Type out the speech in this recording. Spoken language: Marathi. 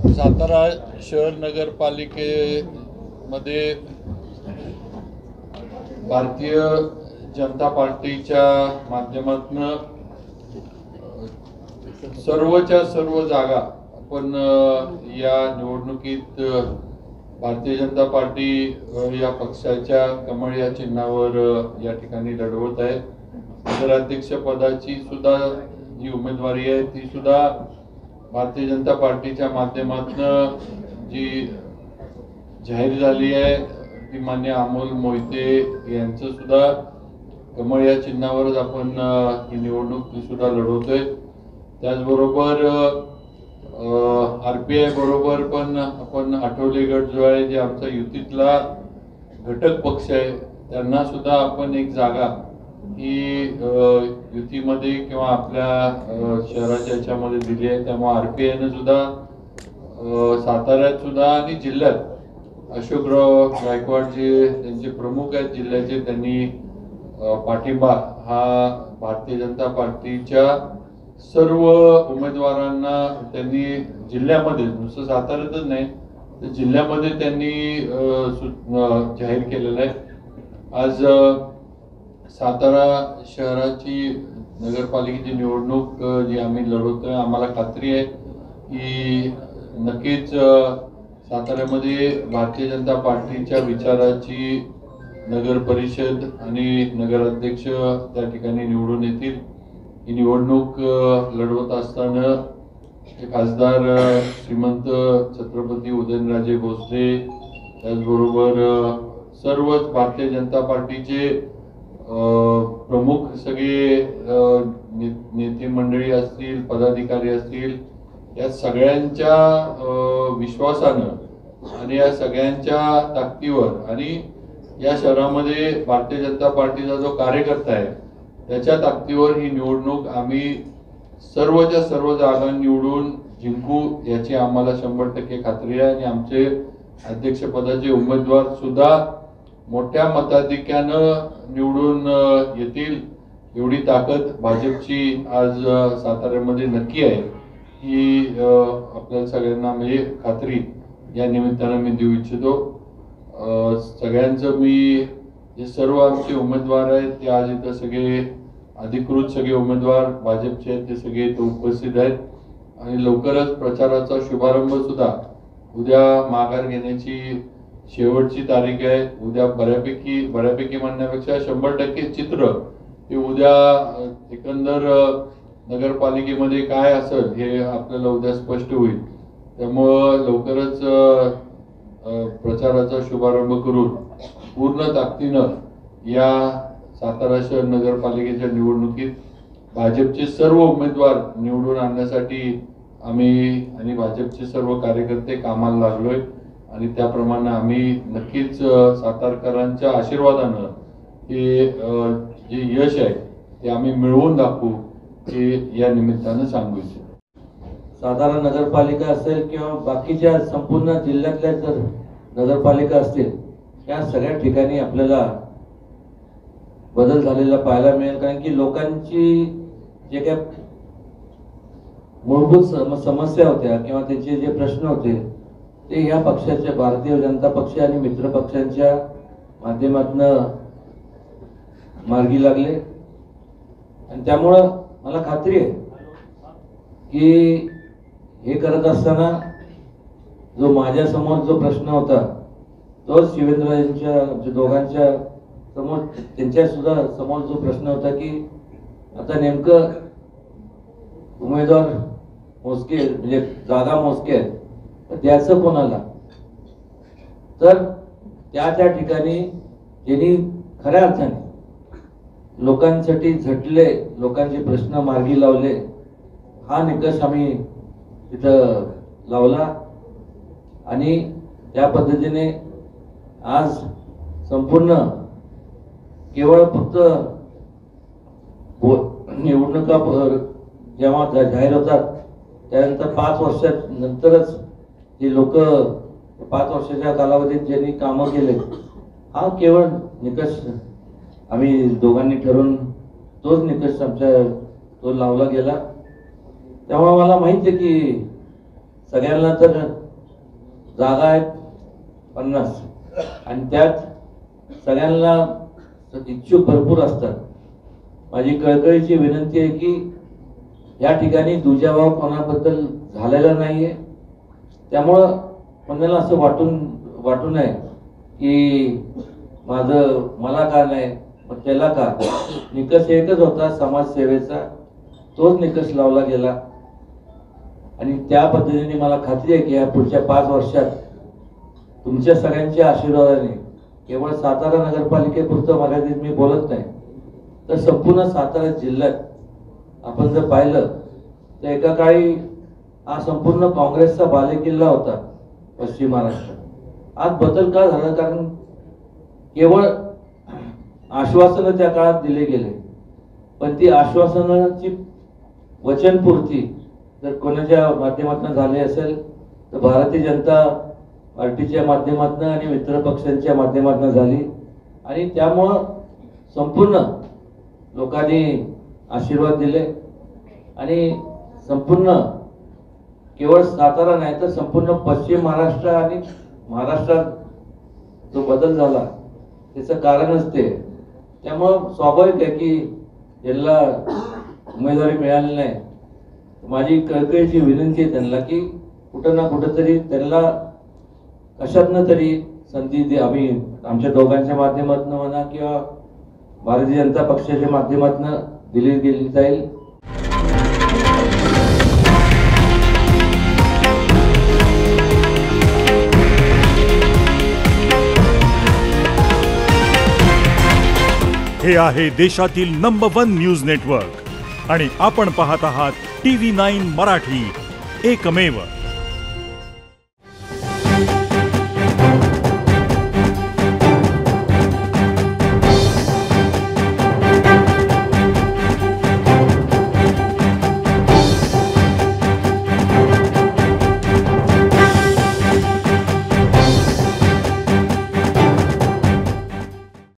सातारा शहर नगरपालिकेमध्ये भारतीय जनता पार्टीच्या माध्यमातून सर्वच्या सर्व जागा आपण या निवडणुकीत भारतीय जनता पार्टी या पक्षाच्या कमळ या चिन्हावर या ठिकाणी लढवत आहे। नगराध्यक्ष पदाची सुद्धा जी उमेदवारी आहे ती सुद्धा भारतीय जनता पार्टीच्या माध्यमातून जी जाहीर झाली आहे ती मान्य अमोल मोहिते यांचं सुद्धा कमळ या चिन्हावरच आपण ही निवडणूक ती सुद्धा लढवतोय। त्याचबरोबर आरपीआय बरोबर पण आपण आठवले गट जो आहे जे आमचा युतीतला घटक पक्ष आहे त्यांना सुद्धा आपण एक जागा ही युतीमध्ये किंवा आपल्या शहराच्या याच्यामध्ये दिली आहे। त्यामुळे आरपीआयने सुद्धा साताऱ्यात सुद्धा आणि जिल्ह्यात अशोकराव गायकवाड जे त्यांचे प्रमुख आहेत जिल्ह्याचे त्यांनी पाठिंबा हा भारतीय जनता पार्टीच्या सर्व उमेदवारांना त्यांनी जिल्ह्यामध्ये नुसतं साताऱ्यातच नाही तर जिल्ह्यामध्ये त्यांनी जाहीर केलेलं आहे। आज सातारा शहराची नगरपालिकेची निवडणूक जी आम्ही लढवतोय आम्हाला खात्री आहे की नक्कीच साताऱ्यामध्ये भारतीय जनता पार्टीच्या विचाराची नगर परिषद आणि नगराध्यक्ष त्या ठिकाणी निवडून येतील। ही निवडणूक लढवत असताना खासदार श्रीमंत छत्रपती उदयनराजे भोसले त्याचबरोबर सर्वच भारतीय जनता पार्टीचे प्रमुख सगळे नेते मंडळी असतील पदाधिकारी असतील या सगळ्यांच्या विश्वासानं आणि या सगळ्यांच्या ताकदीवर आणि या शहरामध्ये भारतीय जनता पार्टीचा जो कार्यकर्ता आहे त्याच्या ताकदीवर ही निवडणूक आम्ही सर्वच्या सर्व जागा निवडून जिंकू याची आम्हाला 100% खात्री आहे। आणि आमचे अध्यक्षपदाचे उमेदवार सुद्धा मोठ्या मताधिक्यानं निवडून येतील एवढी ताकद भाजपची आज साताऱ्यामध्ये नक्की आहे ही आपल्या सगळ्यांना म्हणजे खात्री या निमित्तानं मी देऊ इच्छितो। सगळ्यांचं मी जे सर्व आमचे उमेदवार आहेत ते आज इथं सगळे अधिकृत सगळे उमेदवार भाजपचे आहेत ते सगळे इथं उपस्थित आहेत आणि लवकरच प्रचाराचा शुभारंभ सुद्धा उद्या माघार घेण्याची शेवटची तारीख आहे। उद्या बऱ्यापैकी म्हणण्यापेक्षा 100% चित्र हे उद्या एकंदर नगरपालिकेमध्ये काय असेल हे आपल्याला उद्या स्पष्ट होईल। त्यामुळं लवकरच प्रचाराचा शुभारंभ करून पूर्ण ताकदीनं या सातारा शहर नगरपालिकेच्या निवडणुकीत भाजपचे सर्व उमेदवार निवडून आणण्यासाठी आम्ही आणि भाजपचे सर्व कार्यकर्ते कामाला लागलोय आणि त्याप्रमाणे आम्ही नक्कीच सातारकरांच्या आशीर्वादानं हे जे यश आहे ते आम्ही मिळवून दाखवू हे या निमित्तानं सांगू इच्छितो। सातारा नगरपालिका असेल किंवा बाकीच्या संपूर्ण जिल्ह्यातल्या जर नगरपालिका असतील या सगळ्या ठिकाणी आपल्याला बदल झालेला पाहायला मिळेल। कारण की लोकांची जे काही मूलभूत समस्या होत्या किंवा त्यांचे जे प्रश्न होते ते या पक्षाच्या भारतीय जनता पक्ष आणि मित्र पक्षांच्या माध्यमातून मार्गी लागले आणि त्यामुळं मला खात्री आहे की हे करत असताना जो माझ्या समोर जो प्रश्न होता तो शिवेंद्रजींच्या दोघांच्या समोर त्यांच्या सुद्धा समोर जो प्रश्न होता की आता नेमकं उमेदवार मोजके म्हणजे जागा मोजके आहेत द्यायचं कोणाला। तर त्या ठिकाणी ज्यांनी खऱ्या अर्थाने लोकांसाठी झटले लोकांचे प्रश्न मार्गी लावले हा निकष आम्ही तिथं लावला आणि त्या पद्धतीने आज संपूर्ण केवळ फक्त निवडणुका जेव्हा जाहीर होतात त्यानंतर 5 वर्षानंतरच जे लोक 5 वर्षाच्या कालावधीत ज्यांनी कामं केले हा केवळ निकष आम्ही दोघांनी ठरवून तोच निकष आमच्या तो लावला गेला। त्यामुळे मला माहिती आहे की सगळ्यांना तर जागा आहेत 50 आणि त्यात सगळ्यांना इच्छुक भरपूर असतात. माझी कळकळीची विनंती आहे की या ठिकाणी दुजाभाव कोणाबद्दल झालेला नाहीये. त्यामुळं कोणाला असं वाटू नये की मला का नाही, मग त्याला का. निकष एकच होता समाजसेवेचा, तोच निकष लावला गेला आणि त्या पद्धतीने मला खात्री आहे की या पुढच्या 5 वर्षात तुमच्या सगळ्यांच्या आशीर्वादाने केवळ सातारा नगरपालिकेपुरतं मर्यादित मी बोलत नाही, तर संपूर्ण सातारा जिल्ह्यात आपण जर पाहिलं तर एका काळी हा संपूर्ण काँग्रेसचा बालेकिल्ला होता पश्चिम महाराष्ट्रात. आज बदल का झाला, कारण केवळ आश्वासनं त्या काळात दिले गेले, पण ती आश्वासनाची वचनपूर्ती जर कोणाच्या माध्यमातून झाली असेल तर भारतीय जनता पार्टीच्या माध्यमातून आणि मित्र पक्षांच्या माध्यमातून झाली. आणि त्यामुळं संपूर्ण लोकांनी आशीर्वाद दिले आणि संपूर्ण केवळ सातारा नाही तर संपूर्ण पश्चिम महाराष्ट्र आणि महाराष्ट्रात जो बदल झाला त्याचं कारणच ते. त्यामुळं स्वाभाविक आहे की ज्यांना उमेदवारी मिळाली नाही, माझी कळकळीची विनंती आहे त्यांना की कुठं ना कुठं तरी त्यांना कशातनं तरी संधी दे. आम्ही आमच्या दोघांच्या माध्यमातून म्हणा किंवा भारतीय जनता पक्षाच्या माध्यमातून दिली गेली जाईल. हे आहे देशातील नंबर 1 न्यूज नेटवर्क आणि आपण पाहत आहात TV9 मराठी, एकमेव.